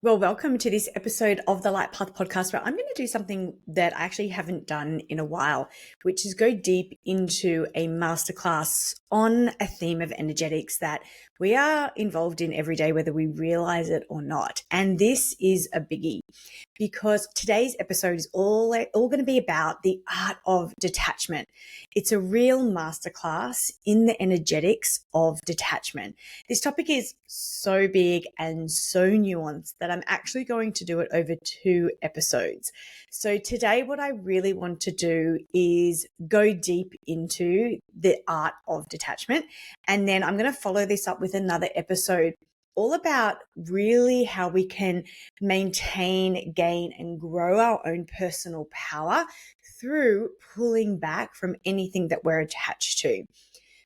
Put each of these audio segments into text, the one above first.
Well, welcome to this episode of the Light Path podcast, where I'm going to do something that I actually haven't done in a while, which is go deep into a masterclass on a theme of energetics that we are involved in every day, whether we realize it or not. And this is a biggie because today's episode is all going to be about the art of detachment. It's a real masterclass in the energetics of detachment. This topic is so big and so nuanced that I'm actually going to do it over 2 episodes. So today, what I really want to do is go deep into the art of detachment. And then I'm going to follow this up with another episode all about really how we can maintain, gain, and grow our own personal power through pulling back from anything that we're attached to.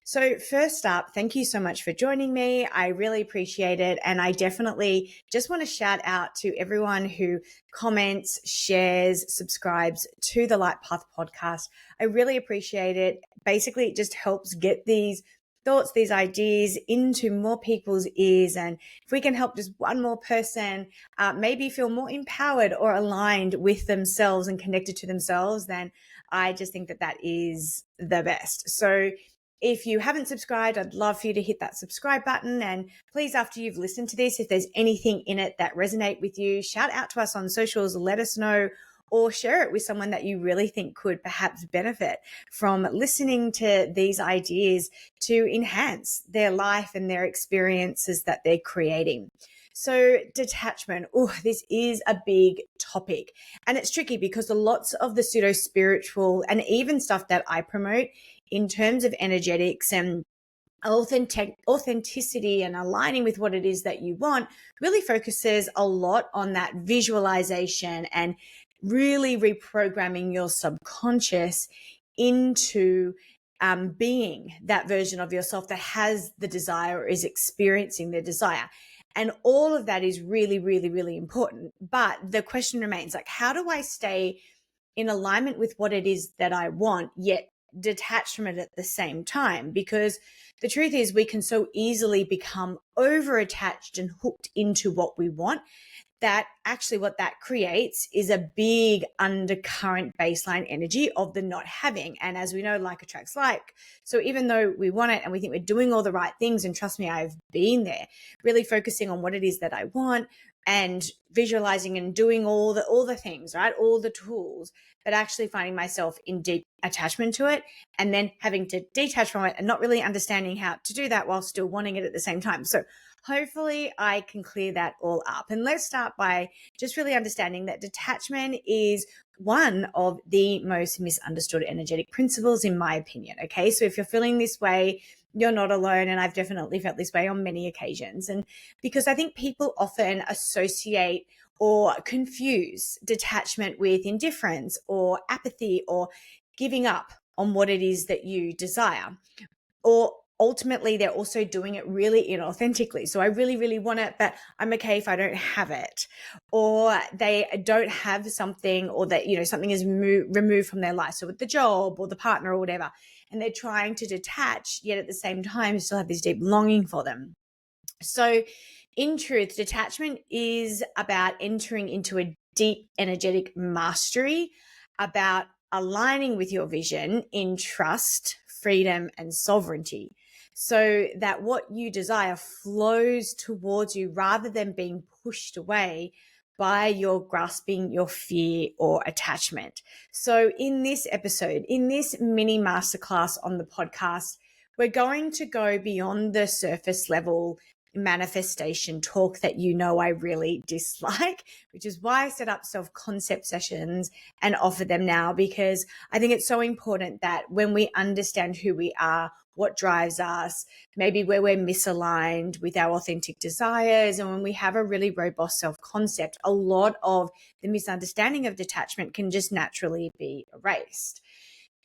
So first up, thank you so much for joining me. I really appreciate it. And I definitely just want to shout out to everyone who comments, shares, subscribes to the Light Path podcast. I really appreciate it. Basically, it just helps get these thoughts, these ideas into more people's ears. And if we can help just one more person maybe feel more empowered or aligned with themselves and connected to themselves, then I just think that that is the best. So if you haven't subscribed, I'd love for you to hit that subscribe button. And please, after you've listened to this, if there's anything in it that resonate with you, shout out to us on socials, let us know, or share it with someone that you really think could perhaps benefit from listening to these ideas to enhance their life and their experiences that they're creating. So detachment, this is a big topic, and it's tricky because lots of the pseudo-spiritual and even stuff that I promote in terms of energetics and authenticity and aligning with what it is that you want really focuses a lot on that visualization and really reprogramming your subconscious into being that version of yourself that has the desire or is experiencing the desire. And all of that is really, really, really important. But the question remains, like, how do I stay in alignment with what it is that I want, yet detached from it at the same time? Because the truth is we can so easily become over attached and hooked into what we want that actually what that creates is a big undercurrent baseline energy of the not having. And as we know, like attracts like. So even though we want it and we think we're doing all the right things, and trust me, I've been there, really focusing on what it is that I want and visualizing and doing all the things, right? All the tools, but actually finding myself in deep attachment to it and then having to detach from it and not really understanding how to do that while still wanting it at the same time. So hopefully I can clear that all up. And let's start by just really understanding that detachment is one of the most misunderstood energetic principles, in my opinion. Okay. So if you're feeling this way, you're not alone. And I've definitely felt this way on many occasions. And because I think people often associate or confuse detachment with indifference or apathy or giving up on what it is that you desire. Or ultimately, they're also doing it really inauthentically. So I really, really want it, but I'm okay if I don't have it. Or they don't have something, or that, something is removed from their life. So with the job or the partner or whatever, and they're trying to detach, yet at the same time, still have this deep longing for them. So in truth, detachment is about entering into a deep energetic mastery, about aligning with your vision in trust, freedom, and sovereignty, so that what you desire flows towards you rather than being pushed away by your grasping, your fear, or attachment. So in this episode, in this mini masterclass on the podcast, we're going to go beyond the surface level manifestation talk that I really dislike, which is why I set up self-concept sessions and offer them now, because I think it's so important that when we understand who we are, what drives us, maybe where we're misaligned with our authentic desires, and when we have a really robust self-concept, a lot of the misunderstanding of detachment can just naturally be erased.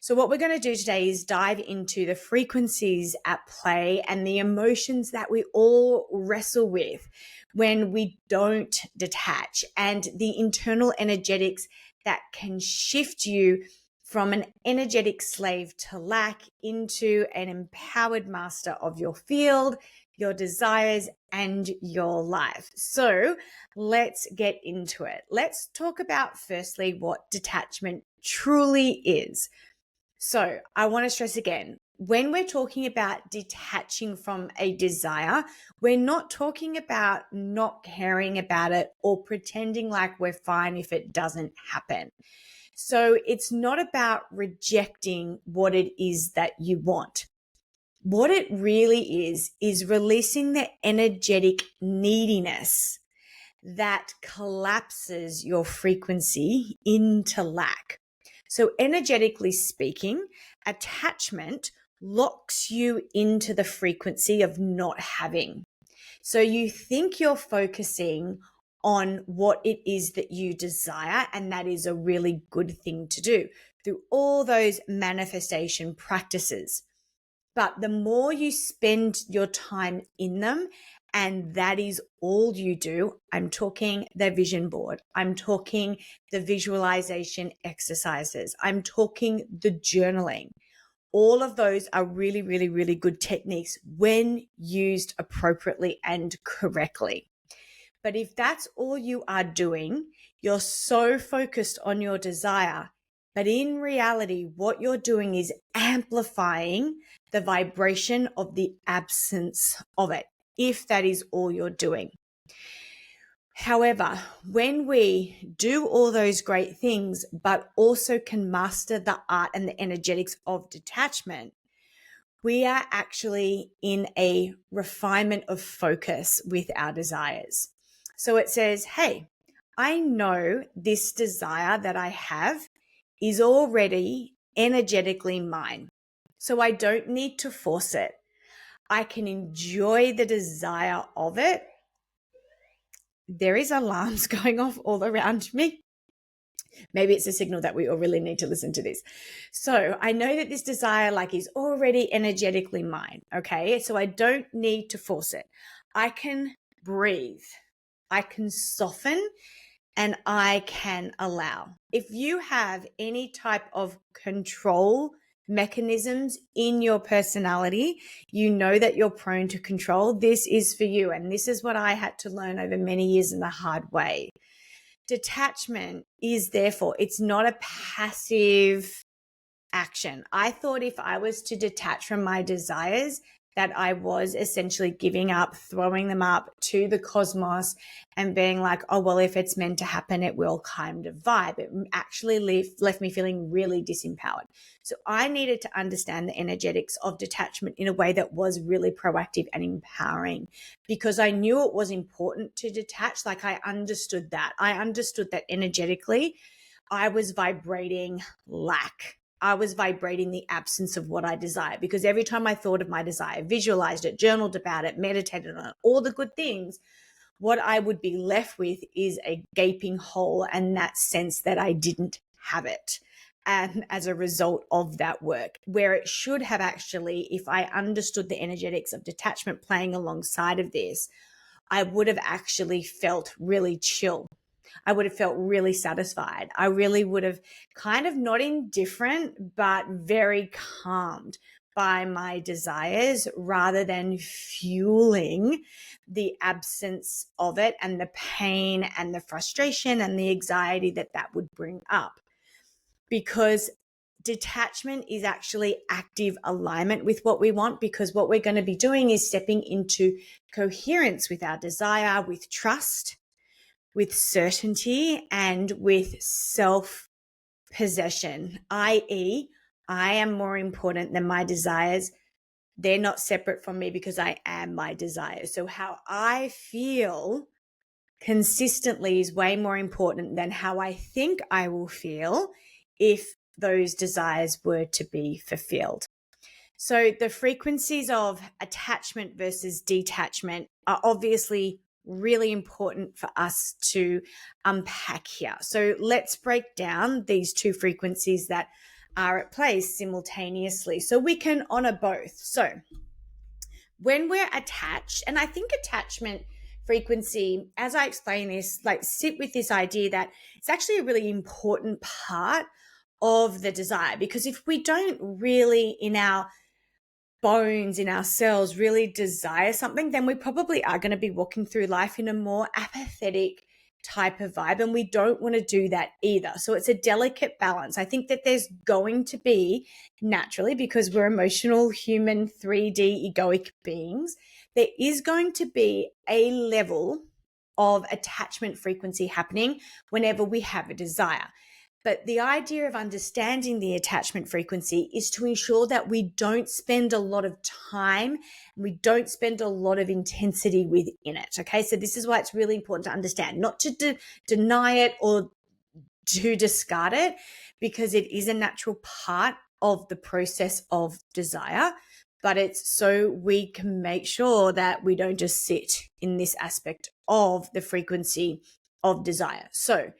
So what we're going to do today is dive into the frequencies at play and the emotions that we all wrestle with when we don't detach, and the internal energetics that can shift you from an energetic slave to lack into an empowered master of your field, your desires, and your life. So let's get into it. Let's talk about firstly what detachment truly is. So I want to stress again, when we're talking about detaching from a desire, we're not talking about not caring about it or pretending like we're fine if it doesn't happen. So it's not about rejecting what it is that you want. What it really is releasing the energetic neediness that collapses your frequency into lack. So, energetically speaking, attachment locks you into the frequency of not having. So, you think you're focusing on what it is that you desire, and that is a really good thing to do through all those manifestation practices. But the more you spend your time in them, and that is all you do, I'm talking the vision board, I'm talking the visualization exercises, I'm talking the journaling. All of those are really, really, really good techniques when used appropriately and correctly. But if that's all you are doing, you're so focused on your desire. But in reality, what you're doing is amplifying the vibration of the absence of it, if that is all you're doing. However, when we do all those great things, but also can master the art and the energetics of detachment, we are actually in a refinement of focus with our desires. So it says, hey, I know this desire that I have is already energetically mine. So I don't need to force it. I can enjoy the desire of it. There is alarms going off all around me. Maybe it's a signal that we all really need to listen to this. So I know that this desire is already energetically mine. Okay. So I don't need to force it. I can breathe. I can soften and I can allow. If you have any type of control mechanisms in your personality, you know that you're prone to control. This is for you. And this is what I had to learn over many years in the hard way. Detachment is therefore, it's not a passive action. I thought if I was to detach from my desires, that I was essentially giving up, throwing them up to the cosmos and being like, oh, well, if it's meant to happen, it will kind of vibe. It actually left me feeling really disempowered. So I needed to understand the energetics of detachment in a way that was really proactive and empowering, because I knew it was important to detach. I understood that. I understood that energetically I was vibrating lack. I was vibrating the absence of what I desire, because every time I thought of my desire, visualized it, journaled about it, meditated on it, all the good things, what I would be left with is a gaping hole and that sense that I didn't have it. And as a result of that work, where it should have actually, if I understood the energetics of detachment playing alongside of this, I would have actually felt really chill. I would have felt really satisfied. I really would have kind of not indifferent, but very calmed by my desires, rather than fueling the absence of it and the pain and the frustration and the anxiety that that would bring up. Because detachment is actually active alignment with what we want, because what we're going to be doing is stepping into coherence with our desire, with trust, with certainty, and with self-possession, i.e., I am more important than my desires. They're not separate from me because I am my desires. So how I feel consistently is way more important than how I think I will feel if those desires were to be fulfilled. So the frequencies of attachment versus detachment are obviously really important for us to unpack here. So let's break down these two frequencies that are at play simultaneously so we can honor both. So when we're attached, and I think attachment frequency, as I explain this, sit with this idea that it's actually a really important part of the desire, because if we don't really in our bones in our cells really desire something, then we probably are going to be walking through life in a more apathetic type of vibe. And we don't want to do that either. So it's a delicate balance. I think that there's going to be naturally, because we're emotional, human, 3D egoic beings, there is going to be a level of attachment frequency happening whenever we have a desire. But the idea of understanding the attachment frequency is to ensure that we don't spend a lot of time, we don't spend a lot of intensity within it. Okay, so this is why it's really important to understand, not to deny it or to discard it, because it is a natural part of the process of desire. But it's so we can make sure that we don't just sit in this aspect of the frequency of desire. So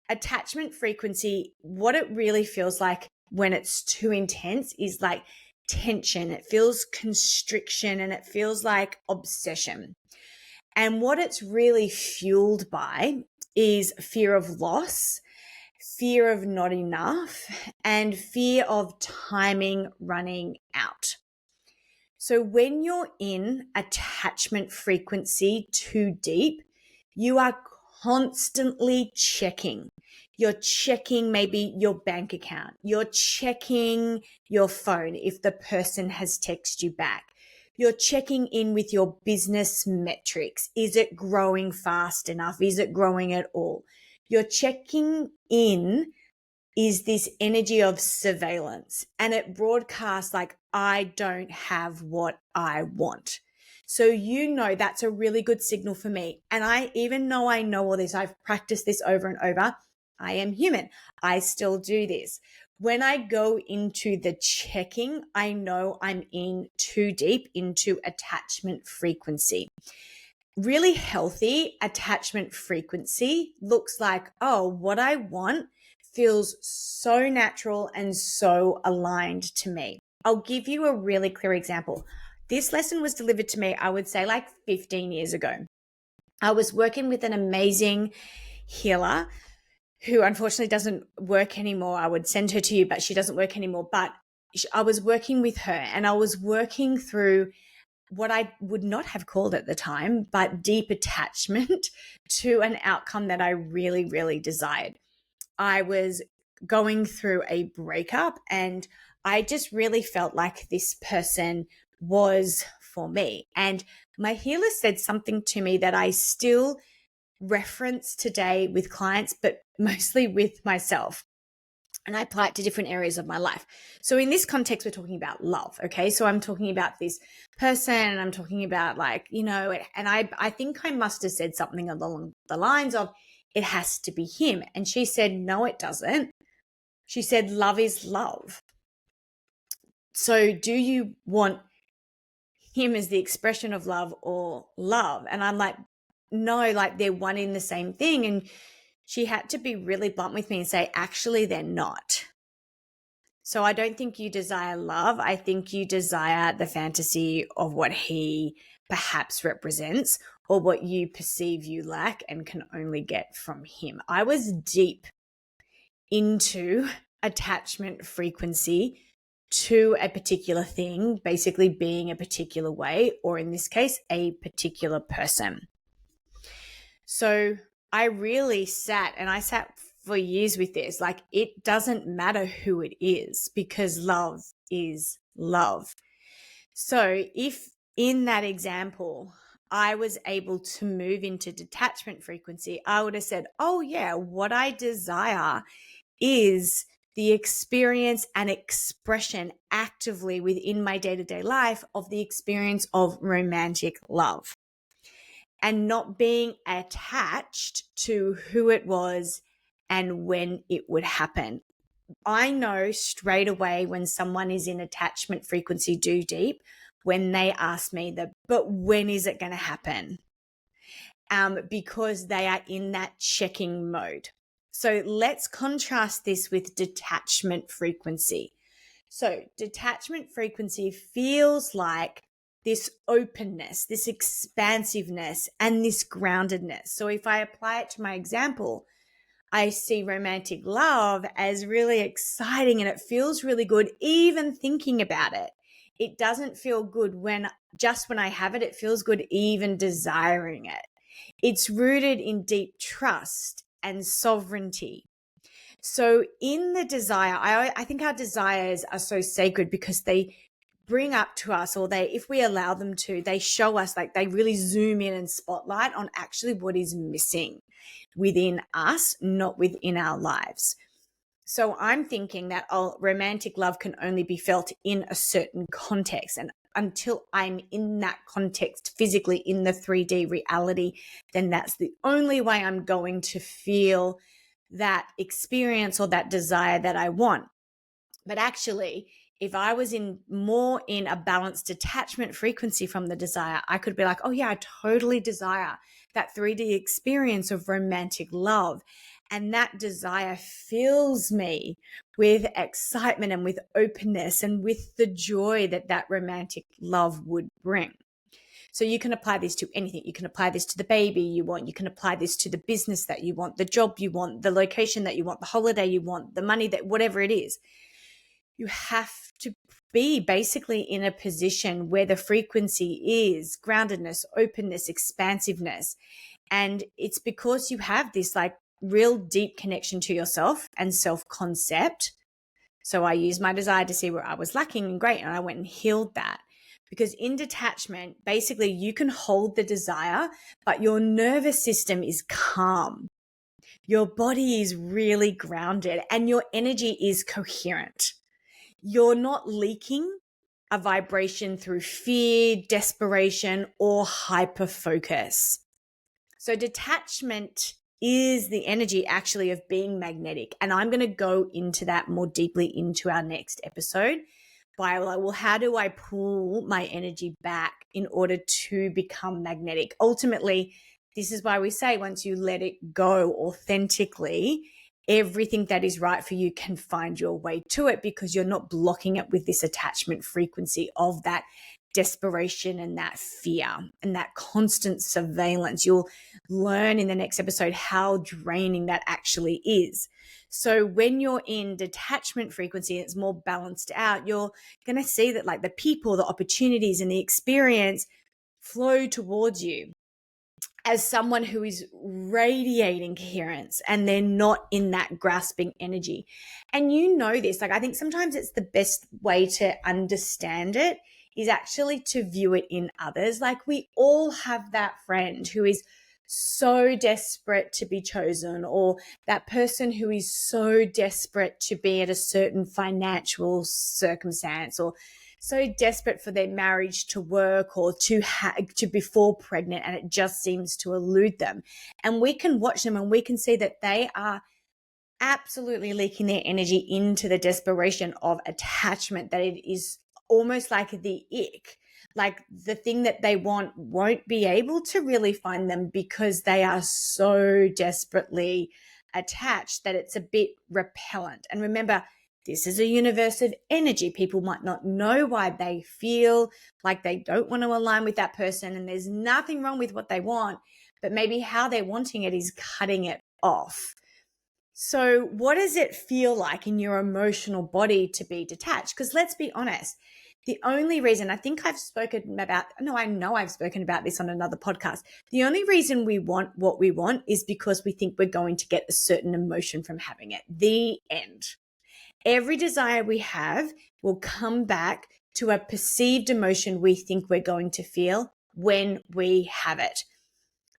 attachment frequency, what it really feels like when it's too intense is like tension. It feels constriction and it feels like obsession. And what it's really fueled by is fear of loss, fear of not enough, and fear of timing running out. So when you're in attachment frequency too deep, you are constantly checking. You're checking maybe your bank account. You're checking your phone if the person has texted you back. You're checking in with your business metrics. Is it growing fast enough? Is it growing at all? You're checking in is this energy of surveillance, and it broadcasts like, I don't have what I want. So that's a really good signal for me. And even though I know all this, I've practiced this over and over. I am human. I still do this. When I go into the checking, I know I'm in too deep into attachment frequency. Really healthy attachment frequency looks like, oh, what I want feels so natural and so aligned to me. I'll give you a really clear example. This lesson was delivered to me, I would say, like 15 years ago. I was working with an amazing healer who unfortunately doesn't work anymore. I would send her to you, but she doesn't work anymore. But I was working with her and I was working through what I would not have called at the time, but deep attachment to an outcome that I really, really desired. I was going through a breakup and I just really felt like this person was for me. And my healer said something to me that I still reference today with clients, but mostly with myself. And I apply it to different areas of my life. So in this context, we're talking about love. Okay. So I'm talking about this person and I'm talking about and I think I must have said something along the lines of, it has to be him. And she said, no, it doesn't. She said, love is love. So do you want him as the expression of love or love? And I'm like, no, like they're one in the same thing. And she had to be really blunt with me and say, actually, they're not. So I don't think you desire love. I think you desire the fantasy of what he perhaps represents or what you perceive you lack and can only get from him. I was deep into attachment frequency to a particular thing, basically being a particular way, or in this case, a particular person. So I really sat for years with this. Like, it doesn't matter who it is because love is love. So if in that example, I was able to move into detachment frequency, I would have said, oh yeah, what I desire is the experience and expression actively within my day-to-day life of the experience of romantic love and not being attached to who it was and when it would happen. I know straight away when someone is in attachment frequency too deep when they ask me but when is it going to happen? Because they are in that checking mode. So let's contrast this with detachment frequency. So detachment frequency feels like this openness, this expansiveness, and this groundedness. So if I apply it to my example, I see romantic love as really exciting and it feels really good even thinking about it, it doesn't feel good when I have it, it feels good even desiring it. It's rooted in deep trust and sovereignty. So in the desire, I think our desires are so sacred because they bring up to us, or if we allow them to, they show us, like they really zoom in and spotlight on actually what is missing within us, not within our lives. So I'm thinking that romantic love can only be felt in a certain context. And until I'm in that context physically in the 3D reality, then that's the only way I'm going to feel that experience or that desire that I want. But actually, if I was more in a balanced detachment frequency from the desire, I could be like, oh yeah, I totally desire that 3D experience of romantic love. And that desire fills me with excitement and with openness and with the joy that romantic love would bring. So you can apply this to anything. You can apply this to the baby you want. You can apply this to the business that you want, the job you want, the location that you want, the holiday you want, the money, that whatever it is. You have to be basically in a position where the frequency is groundedness, openness, expansiveness. And it's because you have this like real deep connection to yourself and self-concept. So I used my desire to see where I was lacking, and great. And I went and healed that. Because in detachment, basically you can hold the desire, but your nervous system is calm. Your body is really grounded and your energy is coherent. You're not leaking a vibration through fear, desperation, or hyper focus. So detachment is the energy actually of being magnetic. And I'm going to go into that more deeply into our next episode by like, well, how do I pull my energy back in order to become magnetic? Ultimately, this is why we say once you let it go authentically, everything that is right for you can find your way to it, because you're not blocking it with this attachment frequency of that desperation and that fear and that constant surveillance. You'll learn in the next episode how draining that actually is. So when you're in detachment frequency, it's more balanced out, you're going to see that like the people, the opportunities, and the experience flow towards you as someone who is radiating coherence, and they're not in that grasping energy. And you know this, like I think sometimes it's the best way to understand it is actually to view it in others. Like we all have that friend who is so desperate to be chosen, or that person who is so desperate to be at a certain financial circumstance, or so desperate for their marriage to work, or to be fall pregnant, and it just seems to elude them. And we can watch them and we can see that they are absolutely leaking their energy into the desperation of attachment, that it is almost like the ick, like the thing that they want won't be able to really find them because they are so desperately attached that it's a bit repellent. And remember, this is a universe of energy. People might not know why they feel like they don't want to align with that person, and there's nothing wrong with what they want, but maybe how they're wanting it is cutting it off. So what does it feel like in your emotional body to be detached? Because let's be honest, the only reason, I think I've spoken about, no, I know I've spoken about this on another podcast. The only reason we want what we want is because we think we're going to get a certain emotion from having it. The end. Every desire we have will come back to a perceived emotion we think we're going to feel when we have it.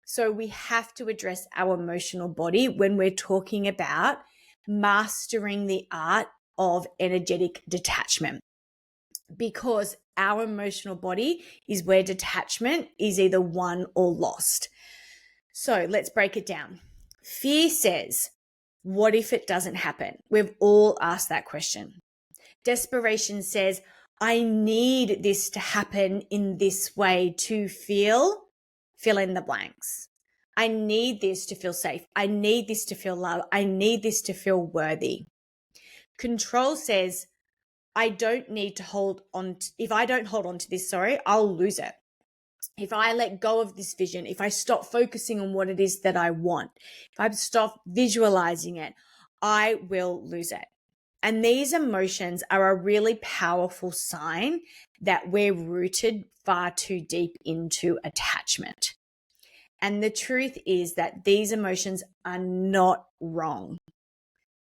So we have to address our emotional body when we're talking about mastering the art of energetic detachment, because our emotional body is where detachment is either won or lost. So let's break it down. Fear says, what if it doesn't happen? We've all asked that question. Desperation says, I need this to happen in this way to fill in the blanks. I need this to feel safe. I need this to feel love. I need this to feel worthy. Control says, I don't need to hold on. If I don't hold on to this, I'll lose it. If I let go of this vision, if I stop focusing on what it is that I want, if I stop visualizing it, I will lose it. And these emotions are a really powerful sign that we're rooted far too deep into attachment. And the truth is that these emotions are not wrong.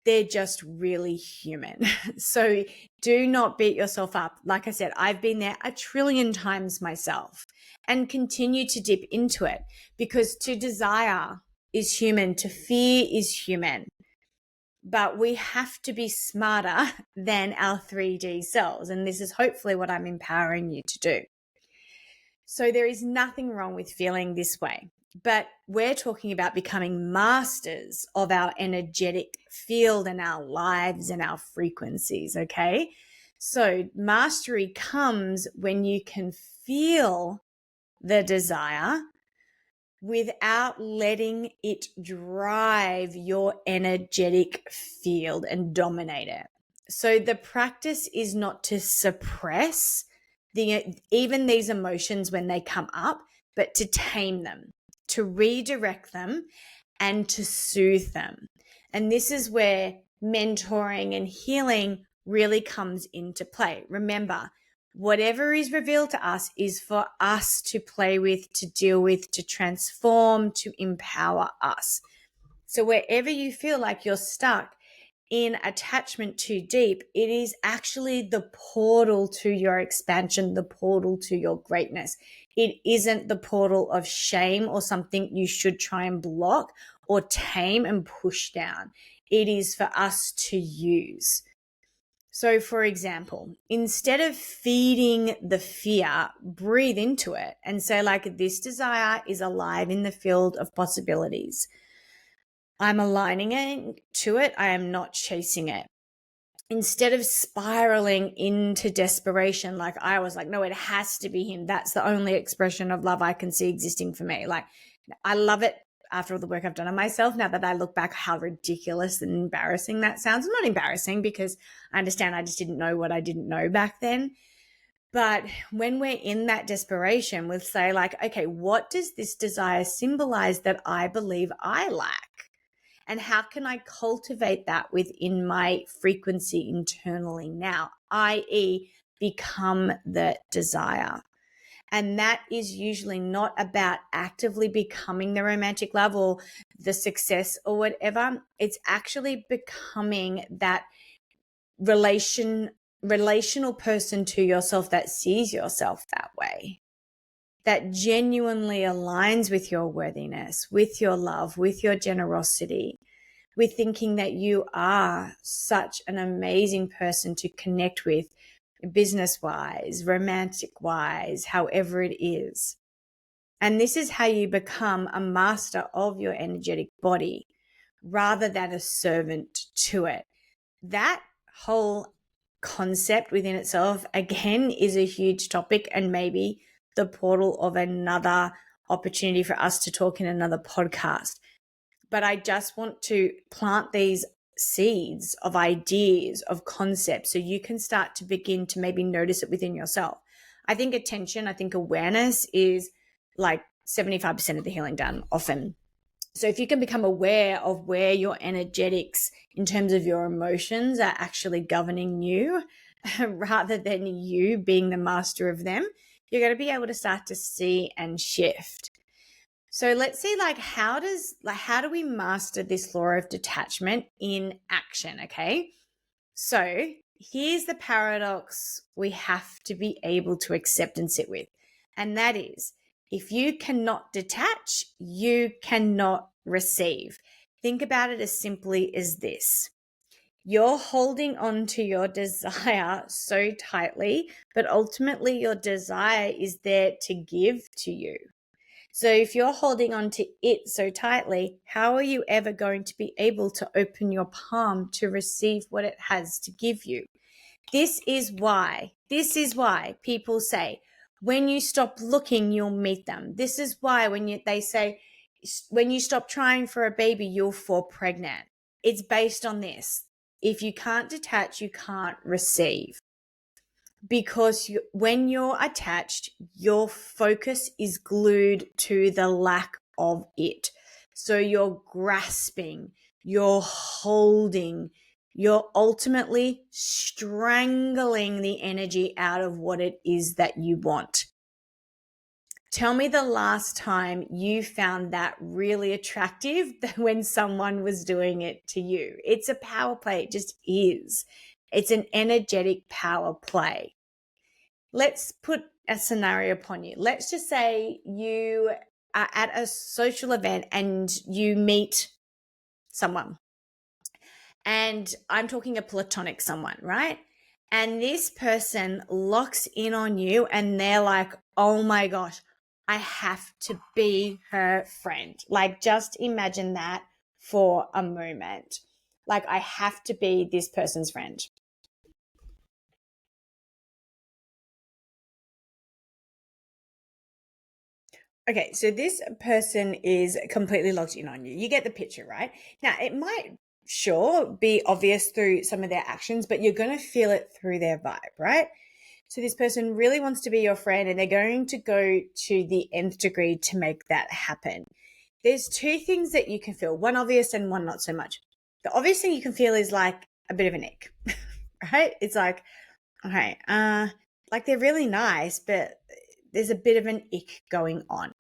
They're just really human. So do not beat yourself up. Like I said, I've been there a trillion times myself and continue to dip into it, because to desire is human, to fear is human. But we have to be smarter than our 3D selves. And this is hopefully what I'm empowering you to do. So there is nothing wrong with feeling this way, but we're talking about becoming masters of our energetic field and our lives and our frequencies, okay? So mastery comes when you can feel the desire without letting it drive your energetic field and dominate it. So the practice is not to suppress even these emotions when they come up, but to tame them, to redirect them, and to soothe them. And this is where mentoring and healing really comes into play. Remember, whatever is revealed to us is for us to play with, to deal with, to transform, to empower us. So wherever you feel like you're stuck in attachment too deep, it is actually the portal to your expansion, the portal to your greatness. It isn't the portal of shame or something you should try and block or tame and push down. It is for us to use. So, for example, instead of feeding the fear, breathe into it and say, like, this desire is alive in the field of possibilities. I'm aligning it to it. I am not chasing it. Instead of spiraling into desperation, like I was like, no, it has to be him. That's the only expression of love I can see existing for me. Like, I love it after all the work I've done on myself. Now that I look back, how ridiculous and embarrassing that sounds. Not embarrassing, because I understand I just didn't know what I didn't know back then. But when we're in that desperation, we'll say, like, okay, what does this desire symbolize that I believe I lack? And how can I cultivate that within my frequency internally now, i.e., become the desire? And that is usually not about actively becoming the romantic love or the success or whatever. It's actually becoming that relational person to yourself that sees yourself that way, that genuinely aligns with your worthiness, with your love, with your generosity, with thinking that you are such an amazing person to connect with, business-wise, romantic-wise, however it is. And this is how you become a master of your energetic body rather than a servant to it. That whole concept within itself, again, is a huge topic and maybe the portal of another opportunity for us to talk in another podcast. But I just want to plant these seeds of ideas, of concepts, so you can start to begin to maybe notice it within yourself. I think attention, I think awareness is like 75% of the healing done often. So if you can become aware of where your energetics in terms of your emotions are actually governing you rather than you being the master of them, you're going to be able to start to see and shift. So let's see, like, how do we master this law of detachment in action? Okay. So here's the paradox we have to be able to accept and sit with. And that is, if you cannot detach, you cannot receive. Think about it as simply as this. You're holding on to your desire so tightly, but ultimately your desire is there to give to you. So if you're holding on to it so tightly, how are you ever going to be able to open your palm to receive what it has to give you? This is why people say, when you stop looking, you'll meet them. This is why they say, when you stop trying for a baby, you'll fall pregnant. It's based on this. If you can't detach, you can't receive. Because when you're attached, your focus is glued to the lack of it. So you're grasping, you're holding, you're ultimately strangling the energy out of what it is that you want. Tell me the last time you found that really attractive when someone was doing it to you. It's a power play. It just is. It's an energetic power play. Let's put a scenario upon you. Let's just say you are at a social event and you meet someone. And I'm talking a platonic someone, right? And this person locks in on you and they're like, oh my gosh, I have to be her friend. Like, just imagine that for a moment. Like, I have to be this person's friend. Okay, so this person is completely locked in on you. You get the picture, right? Now, it might, sure, be obvious through some of their actions, but you're going to feel it through their vibe, right? So this person really wants to be your friend and they're going to go to the nth degree to make that happen. There's two things that you can feel, one obvious and one not so much. The obvious thing you can feel is like a bit of an ick, right? It's like, okay, like they're really nice, but there's a bit of an ick going on.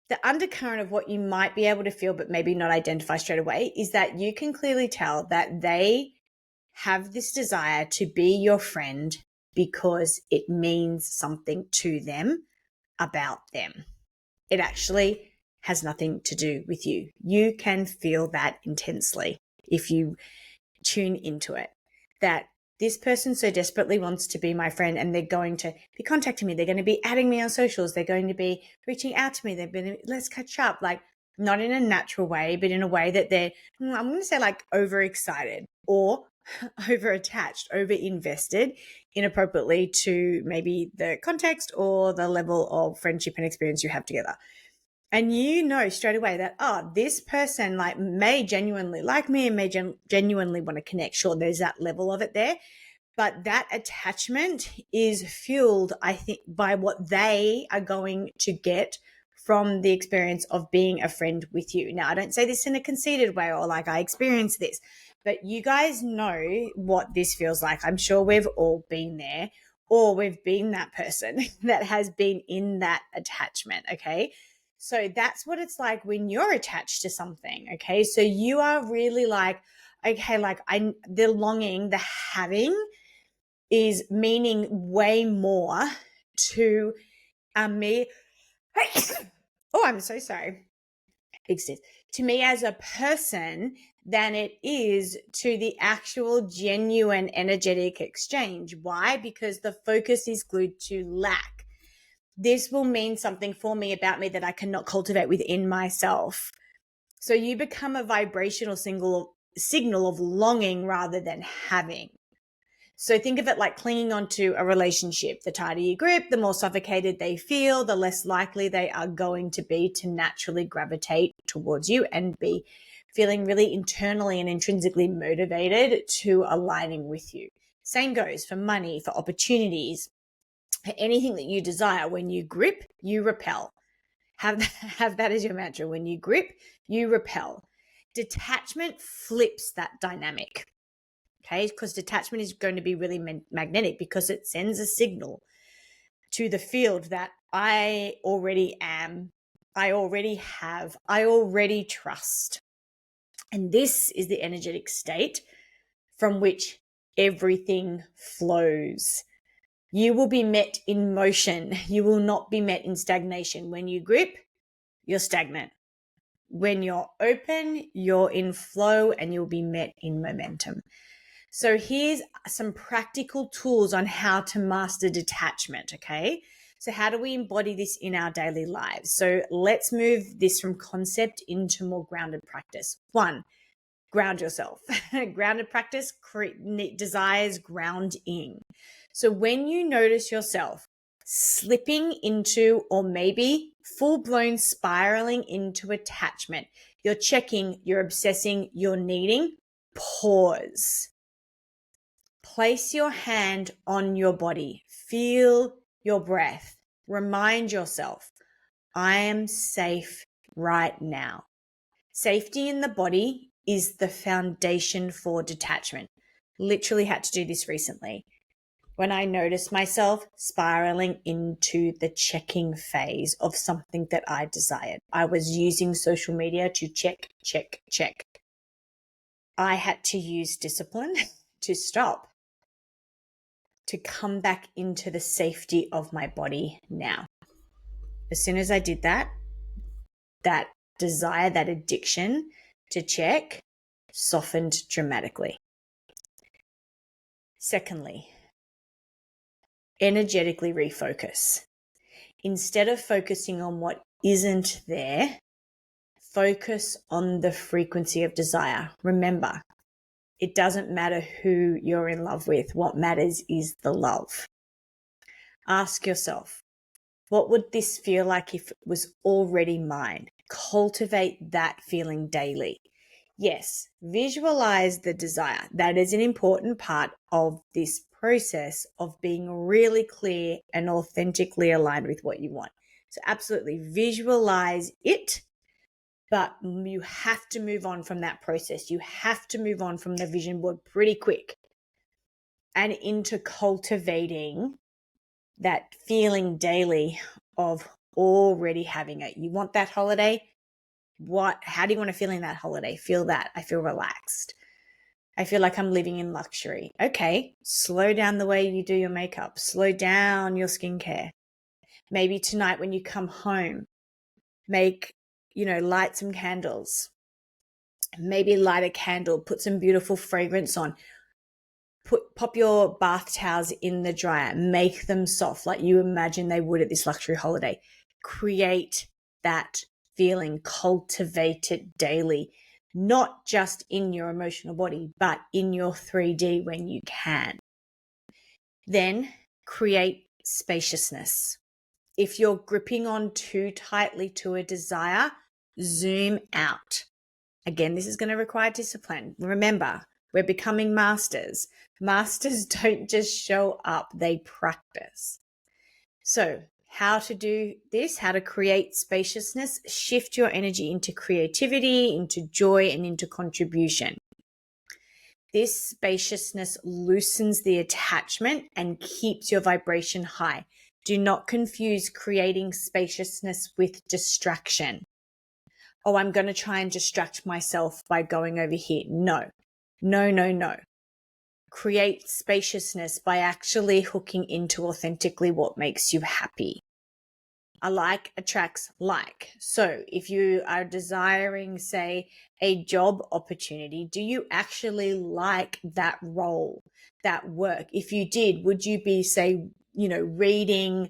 The undercurrent of what you might be able to feel, but maybe not identify straight away, is that you can clearly tell that they have this desire to be your friend because it means something to them about them. It actually has nothing to do with you. You can feel that intensely if you tune into it, that this person so desperately wants to be my friend and they're going to be contacting me. They're going to be adding me on socials. They're going to be reaching out to me. They've been, let's catch up, like not in a natural way, but in a way that they're, I'm going to say like overexcited or over attached, over invested inappropriately to maybe the context or the level of friendship and experience you have together. And you know straight away that, oh, this person like may genuinely like me and may genuinely want to connect. Sure, there's that level of it there. But that attachment is fueled, I think, by what they are going to get from the experience of being a friend with you. Now, I don't say this in a conceited way or like I experienced this, but you guys know what this feels like. I'm sure we've all been there or we've been that person that has been in that attachment, okay? So that's what it's like when you're attached to something, okay? So you are really like, okay, like the longing, the having is meaning way more to me. Oh, I'm so sorry. Fix this. To me as a person than it is to the actual genuine energetic exchange. Why? Because the focus is glued to lack. This will mean something for me about me that I cannot cultivate within myself. So you become a vibrational signal of longing rather than having. So think of it like clinging onto a relationship. The tighter you grip, the more suffocated they feel, the less likely they are going to be to naturally gravitate towards you and be feeling really internally and intrinsically motivated to aligning with you. Same goes for money, for opportunities, for anything that you desire. When you grip, you repel. Have that as your mantra. When you grip, you repel. Detachment flips that dynamic. Okay, because detachment is going to be really magnetic because it sends a signal to the field that I already am, I already have, I already trust. And this is the energetic state from which everything flows. You will be met in motion. You will not be met in stagnation. When you grip, you're stagnant. When you're open, you're in flow and you'll be met in momentum. So here's some practical tools on how to master detachment, okay? So how do we embody this in our daily lives? So let's move this from concept into more grounded practice. 1, ground yourself. Grounded practice desires grounding. So when you notice yourself slipping into or maybe full-blown spiraling into attachment, you're checking, you're obsessing, you're needing, pause. Place your hand on your body. Feel your breath. Remind yourself, I am safe right now. Safety in the body is the foundation for detachment. Literally had to do this recently when I noticed myself spiraling into the checking phase of something that I desired. I was using social media to check, check, check. I had to use discipline to stop, to come back into the safety of my body now. As soon as I did that, that desire, that addiction to check softened dramatically. Secondly, energetically refocus. Instead of focusing on what isn't there, focus on the frequency of desire. Remember, it doesn't matter who you're in love with. What matters is the love. Ask yourself, what would this feel like if it was already mine? Cultivate that feeling daily. Yes, visualize the desire. That is an important part of this process of being really clear and authentically aligned with what you want. So absolutely visualize it, but you have to move on from that process. You have to move on from the vision board pretty quick and into cultivating that feeling daily of already having it. You want that holiday? How do you want to feel in that holiday? Feel that. I feel relaxed. I feel like I'm living in luxury. Okay, slow down the way you do your makeup. Slow down your skincare. Maybe tonight when you come home, light some candles. Maybe light a candle, put some beautiful fragrance on. Pop your bath towels in the dryer, make them soft like you imagine they would at this luxury holiday. Create that feeling, cultivate it daily, not just in your emotional body, but in your 3D when you can. Then create spaciousness. If you're gripping on too tightly to a desire, zoom out. Again, this is going to require discipline. Remember, we're becoming masters. Masters don't just show up, they practice. So, how to do this, how to create spaciousness, shift your energy into creativity, into joy, and into contribution. This spaciousness loosens the attachment and keeps your vibration high. Do not confuse creating spaciousness with distraction. Oh, I'm going to try and distract myself by going over here. No. Create spaciousness by actually hooking into authentically what makes you happy. A like attracts like. So if you are desiring, say, a job opportunity, do you actually like that role, that work? If you did, would you be, say, reading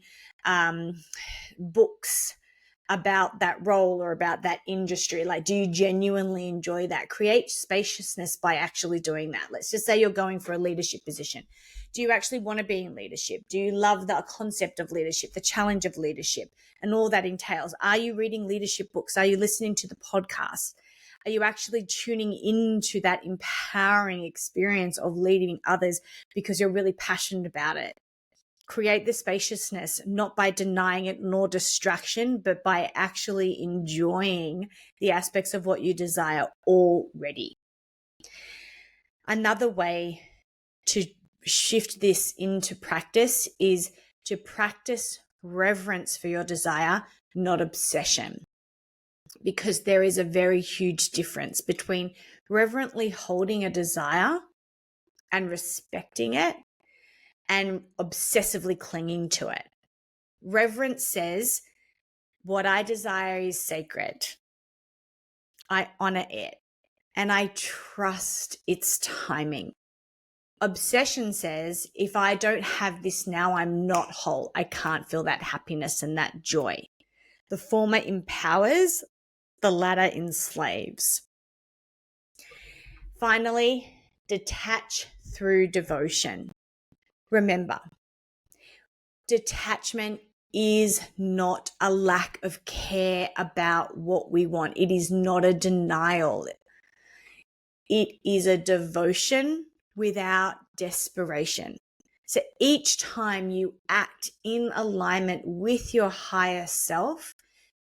books about that role or about that industry? Like, do you genuinely enjoy that? Create spaciousness by actually doing that. Let's just say you're going for a leadership position. Do you actually want to be in leadership? Do you love the concept of leadership, the challenge of leadership, and all that entails? Are you reading leadership books? Are you listening to the podcast? Are you actually tuning into that empowering experience of leading others because you're really passionate about it? Create the spaciousness, not by denying it nor distraction, but by actually enjoying the aspects of what you desire already. Another way to shift this into practice is to practice reverence for your desire, not obsession. Because there is a very huge difference between reverently holding a desire and respecting it and obsessively clinging to it. Reverence says, what I desire is sacred. I honor it and I trust its timing. Obsession says, if I don't have this now, I'm not whole. I can't feel that happiness and that joy. The former empowers, the latter enslaves. Finally, detach through devotion. Remember, detachment is not a lack of care about what we want. It is not a denial. It is a devotion without desperation. So each time you act in alignment with your higher self,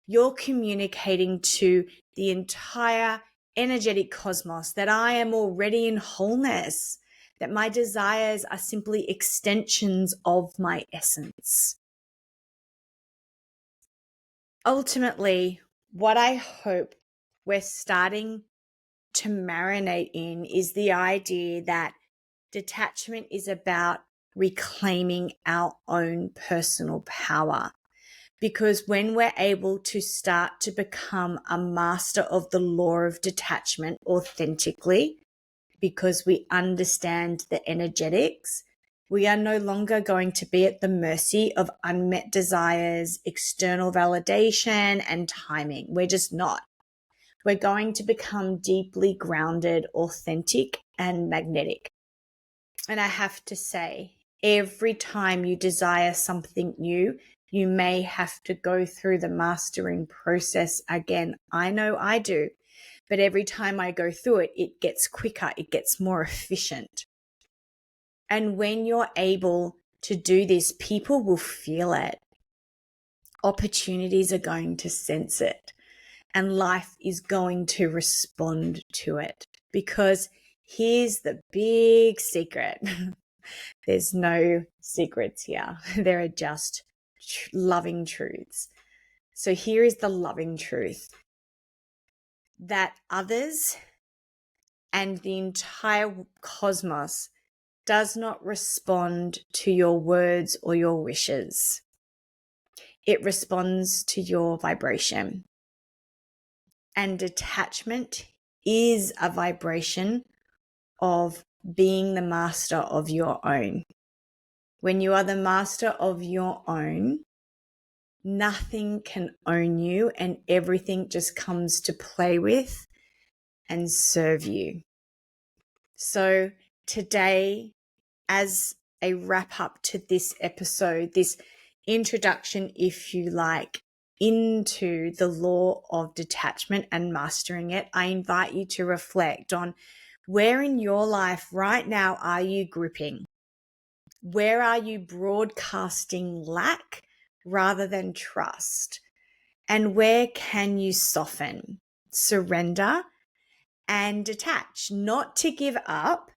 you're communicating to the entire energetic cosmos, that I am already in wholeness, that my desires are simply extensions of my essence. Ultimately, what I hope we're starting to marinate in is the idea that detachment is about reclaiming our own personal power. Because when we're able to start to become a master of the law of detachment authentically, because we understand the energetics, we are no longer going to be at the mercy of unmet desires, external validation, and timing. We're just not. We're going to become deeply grounded, authentic, and magnetic. And I have to say, every time you desire something new, you may have to go through the mastering process again. I know I do. But every time I go through it, it gets quicker, it gets more efficient. And when you're able to do this, people will feel it. Opportunities are going to sense it. And life is going to respond to it. Because here's the big secret. There's no secrets here. There are just loving truths. So here is the loving truth. That others and the entire cosmos does not respond to your words or your wishes. It responds to your vibration. And detachment is a vibration of being the master of your own. When you are the master of your own, nothing can own you and everything just comes to play with and serve you. So today, as a wrap up to this episode, this introduction, if you like, into the law of detachment and mastering it, I invite you to reflect on where in your life right now are you gripping? Where are you broadcasting lack rather than trust? And where can you soften, surrender, and detach? Not to give up,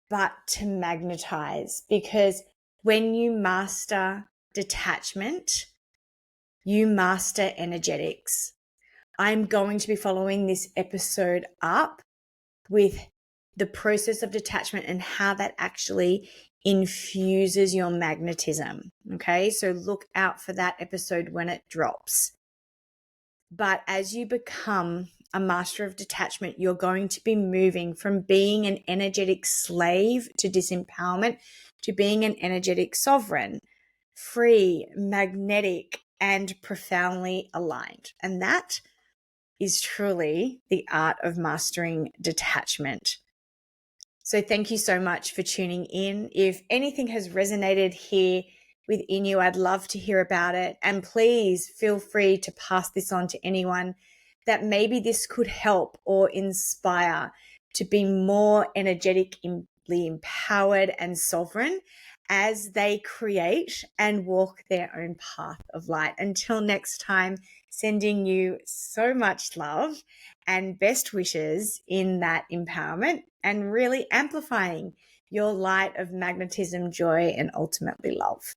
but to magnetize. Because when you master detachment, you master energetics. I'm going to be following this episode up with the process of detachment and how that actually infuses your magnetism. Okay, so look out for that episode when it drops. But as you become a master of detachment, you're going to be moving from being an energetic slave to disempowerment to being an energetic sovereign, free, magnetic, and profoundly aligned. And that is truly the art of mastering detachment. So thank you so much for tuning in. If anything has resonated here within you, I'd love to hear about it. And please feel free to pass this on to anyone that maybe this could help or inspire to be more energetically empowered and sovereign as they create and walk their own path of light. Until next time, sending you so much love and best wishes in that empowerment and really amplifying your light of magnetism, joy, and ultimately love.